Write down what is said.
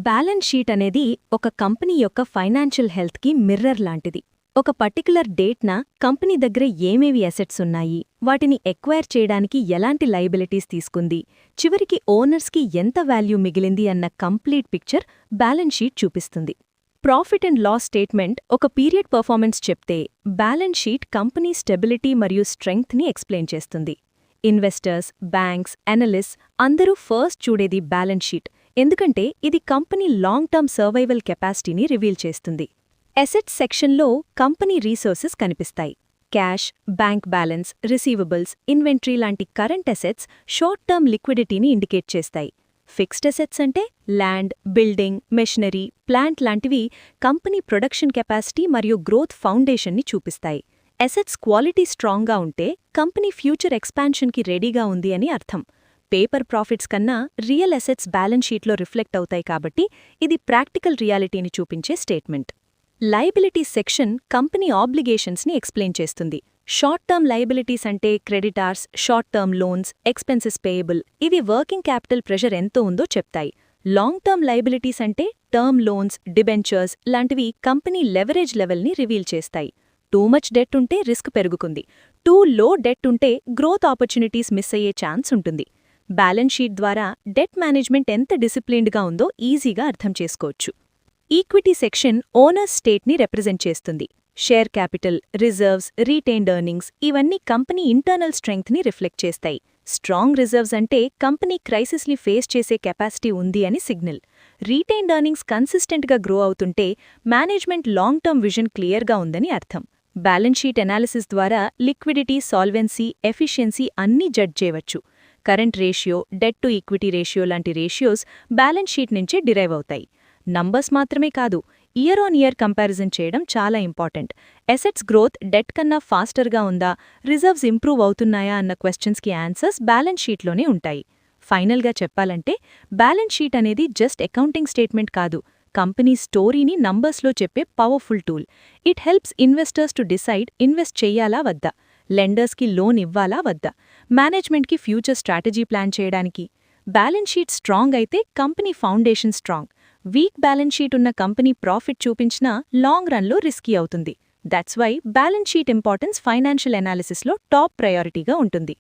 Balance sheet అనేది ఒక company యొక్క ఫైనాన్షియల్ హెల్త్కి మిర్రర్ లాంటిది. ఒక పర్టికులర్ డేట్న కంపెనీ దగ్గర ఏమేవి అసెట్స్ ఉన్నాయి, వాటిని ఎక్వైర్ చేయడానికి ఎలాంటి లయబిలిటీస్ తీసుకుంది, చివరికి ఓనర్స్కి ఎంత వాల్యూ మిగిలింది అన్న కంప్లీట్ పిక్చర్ బ్యాలెన్స్ షీట్ చూపిస్తుంది. ప్రాఫిట్ అండ్ లాస్ స్టేట్మెంట్ ఒక పీరియడ్ పర్ఫార్మెన్స్ చెప్తే, బ్యాలెన్స్ షీట్ కంపెనీ స్టెబిలిటీ మరియు స్ట్రెంగ్త్ని ఎక్స్ప్లెయిన్ చేస్తుంది. ఇన్వెస్టర్స్, బ్యాంక్స్, అనలిస్ట్స్ అందరూ ఫస్ట్ చూడేది బ్యాలెన్స్ షీట్, ఎందుకంటే ఇది కంపెనీ లాంగ్ టర్మ్ సర్వైవల్ కెపాసిటీని రివీల్ చేస్తుంది. అసెట్స్ సెక్షన్లో కంపెనీ రీసోర్సెస్ కనిపిస్తాయి. Cash, bank balance, receivables, inventory లాంటి కరెంట్ అసెట్స్ షార్ట్ టర్మ్ లిక్విడిటీని ఇండికేట్ చేస్తాయి. ఫిక్స్డ్ అసెట్స్ అంటే ల్యాండ్, బిల్డింగ్, మెషినరీ, ప్లాంట్ లాంటివి కంపెనీ ప్రొడక్షన్ కెపాసిటీ మరియు గ్రోత్ ఫౌండేషన్ని చూపిస్తాయి. అసెట్స్ క్వాలిటీ స్ట్రాంగ్గా ఉంటే కంపెనీ ఫ్యూచర్ ఎక్స్పాన్షన్కి రెడీగా ఉంది అని అర్థం. పేపర్ ప్రాఫిట్స్ కన్నా రియల్ అసెట్స్ బ్యాలెన్స్ షీట్లో రిఫ్లెక్ట్ అవుతాయి కాబట్టి ఇది ప్రాక్టికల్ రియాలిటీని చూపించే స్టేట్మెంట్. లయబిలిటీస్ సెక్షన్ కంపెనీ ఆబ్లిగేషన్స్ని ఎక్స్ప్లెయిన్ చేస్తుంది. షార్ట్ టర్మ్ లయబిలిటీస్ అంటే creditors, short term loans, expenses payable, ఇవి వర్కింగ్ క్యాపిటల్ ప్రెషర్ ఎంతో ఉందో చెప్తాయి. లాంగ్ టర్మ్ లయబిలిటీస్ అంటే టర్మ్ లోన్స్, డిబెంచర్స్ లాంటివి కంపెనీ లెవరేజ్ లెవెల్ని రివీల్ చేస్తాయి. టూ మచ్ డెట్ ఉంటే రిస్క్ పెరుగుతుంది, టూ లో డెట్ ఉంటే గ్రోత్ ఆపర్చునిటీస్ మిస్ అయ్యే ఛాన్స్ ఉంటుంది. బ్యాలెన్స్ షీట్ ద్వారా డెట్ మేనేజ్మెంట్ ఎంత డిసిప్లిన్డ్గా ఉందో ఈజీగా అర్థం చేసుకోవచ్చు. ఈక్విటీ సెక్షన్ ఓనర్స్ స్టేట్ని రిప్రజెంట్ చేస్తుంది. Share capital, reserves, retained earnings ఇవన్నీ కంపెనీ ఇంటర్నల్ స్ట్రెంగ్త్ని రిఫ్లెక్ట్ చేస్తాయి. స్ట్రాంగ్ రిజర్వ్స్ అంటే కంపెనీ క్రైసిస్ని ఫేస్ చేసే కెపాసిటీ ఉంది అని సిగ్నల్. రీటైన్డ్ ఎర్నింగ్స్ కన్సిస్టెంట్గా గ్రో అవుతుంటే మేనేజ్మెంట్ లాంగ్ టర్మ్ విజన్ క్లియర్గా ఉందని అర్థం. బ్యాలెన్స్ షీట్ అనాలిసిస్ ద్వారా లిక్విడిటీ, సాల్వెన్సీ, ఎఫిషియన్సీ అన్నీ జడ్జ్ చేయవచ్చు. Current ratio, debt to equity ratio లాంటి రేషియోస్ బ్యాలెన్స్ షీట్ నుంచే డిరైవ్ అవుతాయి. నంబర్స్ మాత్రమే కాదు, ఇయర్ ఆన్ ఇయర్ కంపారిజన్ చేయడం చాలా ఇంపార్టెంట్. అసెట్స్ గ్రోత్ డెట్ కన్నా ఫాస్టర్గా ఉందా, రిజర్వ్స్ ఇంప్రూవ్ అవుతున్నాయా అన్న క్వశ్చన్స్కి ఆన్సర్స్ బ్యాలెన్స్ షీట్లోనే ఉంటాయి. ఫైనల్గా చెప్పాలంటే బ్యాలెన్స్ షీట్ అనేది జస్ట్ అకౌంటింగ్ స్టేట్మెంట్ కాదు, కంపెనీ స్టోరీని నంబర్స్లో చెప్పే powerful tool. It helps investors to decide invest చెయ్యాలా వద్దా, లెండర్స్కి లోన్ ఇవ్వాలా వద్దా, మేనేజ్మెంట్కి ఫ్యూచర్ స్ట్రాటజీ ప్లాన్ చేయడానికి. బ్యాలెన్స్ షీట్ స్ట్రాంగ్ అయితే company foundation strong. Weak balance sheet ఉన్న కంపెనీ ప్రాఫిట్ చూపించినా లాంగ్ రన్లో రిస్కీ అవుతుంది. That's why balance sheet importance financial అనాలిసిస్లో టాప్ ప్రయారిటీగా ఉంటుంది.